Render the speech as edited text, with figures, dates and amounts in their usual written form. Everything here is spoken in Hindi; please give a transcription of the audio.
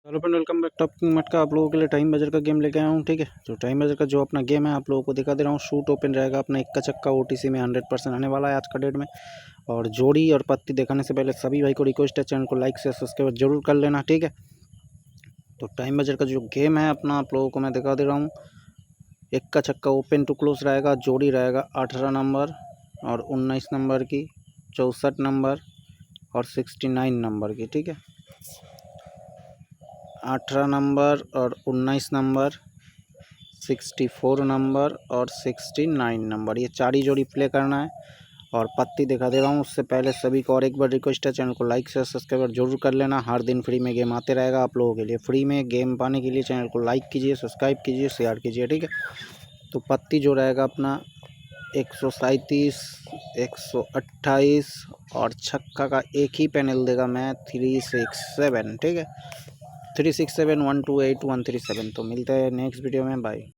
Hello friend, welcome back top king मटका। आप लोगों के लिए टाइम बजर का गेम लेके आया हूँ। ठीक है, तो टाइम बजर का जो अपना गेम है आप लोगों को दिखा दे रहा हूँ। शूट ओपन रहेगा अपना इक्का चक्का ओटीसी में 100% आने वाला है आज का डेट में। और जोड़ी और पत्ती दिखाने से पहले सभी भाई को रिक्वेस्ट है, चैनल को लाइक से सब्सक्राइब जरूर कर लेना। ठीक है, तो टाइम बजर का जो गेम है अपना आप लोगों को मैं दिखा दे रहा हूँ। इक्का चक्का ओपन टू क्लोज रहेगा। जोड़ी रहेगा 18 नंबर और 19 नंबर की, 64 नंबर और 69 नंबर की। ठीक है, 18 नंबर और 19 नंबर, 64 नंबर और 69 नंबर, ये चार ही जोड़ी प्ले करना है। और पत्ती दिखा दे रहा हूँ। उससे पहले सभी को और एक बार रिक्वेस्ट है, चैनल को लाइक से सब्सक्राइब जरूर कर लेना। हर दिन फ्री में गेम आते रहेगा आप लोगों के लिए। फ्री में गेम पाने के लिए चैनल को लाइक कीजिए, सब्सक्राइब कीजिए, शेयर कीजिए। ठीक है, तो पत्ती जो रहेगा अपना 137, 128 और छक्का का एक ही पैनल देगा मैं 367। ठीक है, 367 128 137। तो मिलते हैं नेक्स्ट वीडियो में, बाय।